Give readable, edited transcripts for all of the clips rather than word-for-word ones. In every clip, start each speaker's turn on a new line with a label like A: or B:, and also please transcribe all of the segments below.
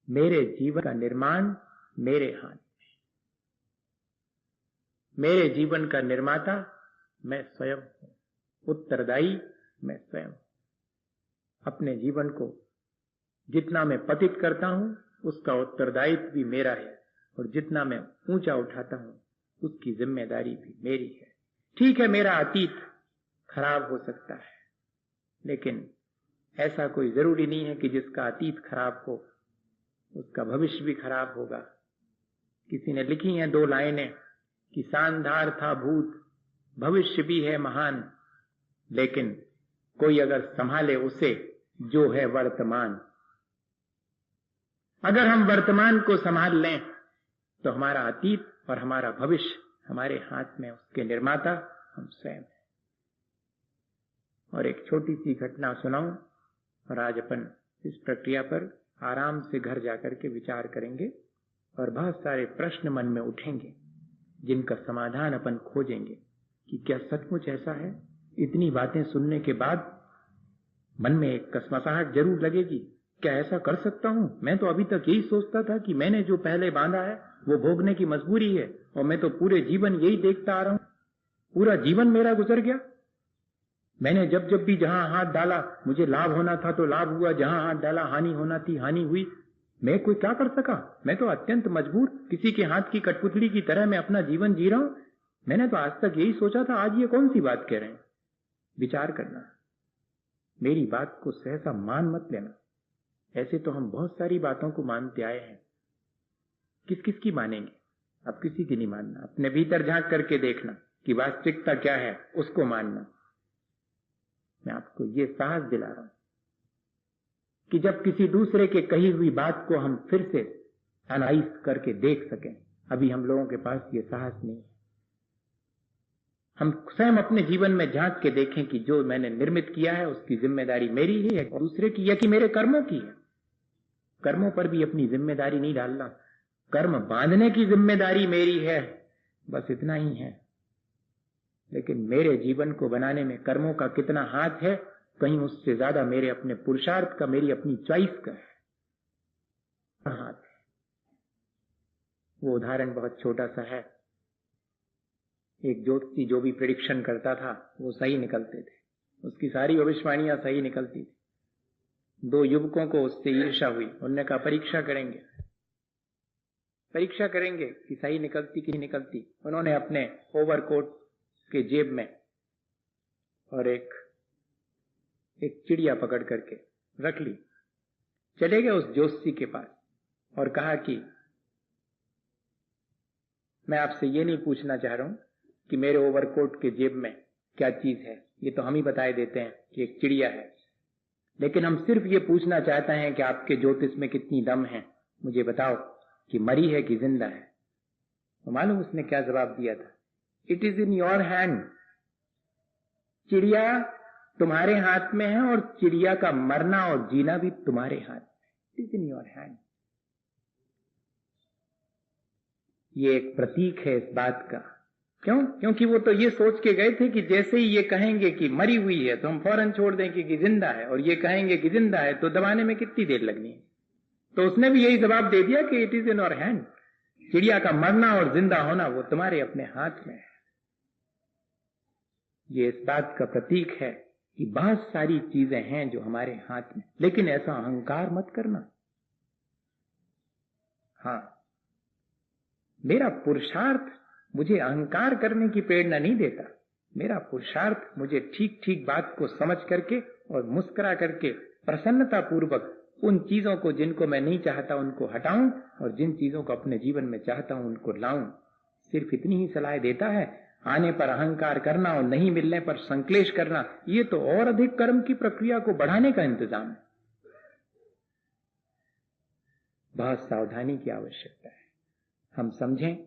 A: मेरे जीवन का निर्माण मेरे हाथ में। मेरे जीवन का निर्माता मैं स्वयं हूं, उत्तरदायी मैं स्वयं हूं। अपने जीवन को जितना मैं पतित करता हूं उसका उत्तरदायित्व भी मेरा है, और जितना मैं ऊंचा उठाता हूं उसकी जिम्मेदारी भी मेरी है। ठीक है, मेरा अतीत खराब हो सकता है, लेकिन ऐसा कोई जरूरी नहीं है कि जिसका अतीत खराब हो उसका भविष्य भी खराब होगा। किसी ने लिखी हैं 2 लाइनें कि शानदार था भूत, भविष्य भी है महान, लेकिन कोई अगर संभाले उसे जो है वर्तमान। अगर हम वर्तमान को संभाल लें तो हमारा अतीत और हमारा भविष्य हमारे हाथ में, उसके निर्माता हम स्वयं हैं। और एक छोटी सी घटना सुनाऊं, और आज अपन इस प्रक्रिया पर आराम से घर जाकर के विचार करेंगे, और बहुत सारे प्रश्न मन में उठेंगे जिनका समाधान अपन खोजेंगे कि क्या सचमुच ऐसा है। इतनी बातें सुनने के बाद मन में एक कसमसाहट जरूर लगेगी, क्या ऐसा कर सकता हूं? मैं तो अभी तक यही सोचता था कि मैंने जो पहले बांधा है वो भोगने की मजबूरी है, और मैं तो पूरे जीवन यही देखता आ रहा हूं, पूरा जीवन मेरा गुजर गया। मैंने जब जब भी जहां हाथ डाला मुझे लाभ होना था तो लाभ हुआ, जहां हाथ डाला हानि होना थी हानि हुई। मैं कोई क्या कर सका? मैं तो अत्यंत मजबूर, किसी के हाथ की कठपुतली की तरह मैं अपना जीवन जी रहा हूं। मैंने तो आज तक यही सोचा था, आज ये कौन सी बात कह रहे हैं? विचार करना, मेरी बात को सहसा मान मत लेना। ऐसे तो हम बहुत सारी बातों को मानते आए हैं, किस किस की मानेंगे? अब किसी की नहीं मानना, अपने भीतर झांक करके देखना कि वास्तविकता क्या है, उसको मानना। मैं आपको ये साहस दिला रहा हूं कि जब किसी दूसरे के कही हुई बात को हम फिर से एनालाइज करके देख सकें, अभी हम लोगों के पास ये साहस नहीं है। हम स्वयं अपने जीवन में झांक के देखें कि जो मैंने निर्मित किया है उसकी जिम्मेदारी मेरी है या दूसरे की, या कि मेरे कर्मों की है। कर्मों पर भी अपनी जिम्मेदारी नहीं डालना, कर्म बांधने की जिम्मेदारी मेरी है, बस इतना ही है। लेकिन मेरे जीवन को बनाने में कर्मों का कितना हाथ है, कहीं उससे ज्यादा मेरे अपने पुरुषार्थ का, मेरी अपनी चॉइस का हाथ है। वो उदाहरण बहुत छोटा सा है। एक ज्योतिषी जो भी प्रेडिक्शन करता था वो सही निकलते थे, उसकी सारी भविष्यवाणियां सही निकलती थी। 2 युवकों को उससे ईर्ष्या हुई, उन्होंने कहा परीक्षा करेंगे कि सही निकलती कि नहीं निकलती। उन्होंने अपने ओवरकोट के जेब में और एक चिड़िया पकड़ करके रख ली, चले गए उस ज्योतिषी के पास और कहा कि मैं आपसे ये नहीं पूछना चाह रहा हूं कि मेरे ओवरकोट के जेब में क्या चीज है, ये तो हम ही बताए देते हैं कि एक चिड़िया है, लेकिन हम सिर्फ ये पूछना चाहते हैं कि आपके ज्योतिष में कितनी दम है, मुझे बताओ कि मरी है कि जिंदा है। तो मालूम उसने क्या जवाब दिया था? It is in your hand. चिड़िया तुम्हारे हाथ में है और चिड़िया का मरना और जीना भी तुम्हारे हाथ में। It is in your hand. ये एक प्रतीक है इस बात का। क्यों? क्योंकि वो तो ये सोच के गए थे कि जैसे ही ये कहेंगे कि मरी हुई है तो हम फौरन छोड़ दें कि जिंदा है, और ये कहेंगे कि जिंदा है तो दबाने में कितनी देर लगनी है। तो उसने भी यही जवाब दे दिया कि it is in your hand. चिड़िया का मरना और जिंदा होना वो तुम्हारे अपने हाथ में है। ये इस बात का प्रतीक है कि बहुत सारी चीजें हैं जो हमारे हाथ में, लेकिन ऐसा अहंकार मत करना। हाँ, मेरा पुरुषार्थ मुझे अहंकार करने की प्रेरणा नहीं देता। मेरा पुरुषार्थ मुझे ठीक ठीक बात को समझ करके और मुस्कुरा करके प्रसन्नता पूर्वक उन चीजों को जिनको मैं नहीं चाहता उनको हटाऊं, और जिन चीजों को अपने जीवन में चाहता हूं उनको लाऊं। सिर्फ इतनी ही सलाह देता है। आने पर अहंकार करना और नहीं मिलने पर संक्लेश करना, ये तो और अधिक कर्म की प्रक्रिया को बढ़ाने का इंतजाम है। बहुत सावधानी की आवश्यकता है। हम समझें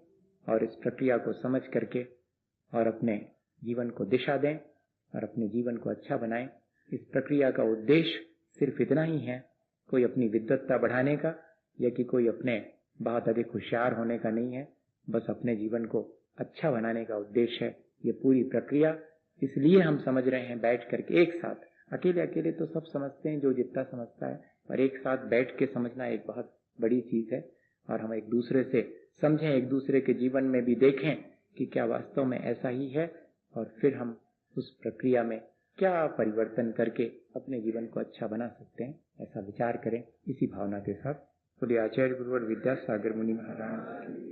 A: और इस प्रक्रिया को समझ करके और अपने जीवन को दिशा दें और अपने जीवन को अच्छा बनाएं। इस प्रक्रिया का उद्देश्य सिर्फ इतना ही है, कोई अपनी विद्वत्ता बढ़ाने का या कि कोई अपने बहुत अधिक होशियार होने का नहीं है, बस अपने जीवन को अच्छा बनाने का उद्देश्य है ये पूरी प्रक्रिया। इसलिए हम समझ रहे हैं बैठ करके एक साथ। अकेले अकेले तो सब समझते हैं जो जितना समझता है, और एक साथ बैठ के समझना एक बहुत बड़ी चीज है। और हम एक दूसरे से समझें, एक दूसरे के जीवन में भी देखें कि क्या वास्तव में ऐसा ही है, और फिर हम उस प्रक्रिया में क्या परिवर्तन करके अपने जीवन को अच्छा बना सकते हैं, ऐसा विचार करें। इसी भावना के साथ बोलिए आचार्य गुरुवर विद्यासागर मुनि महाराज।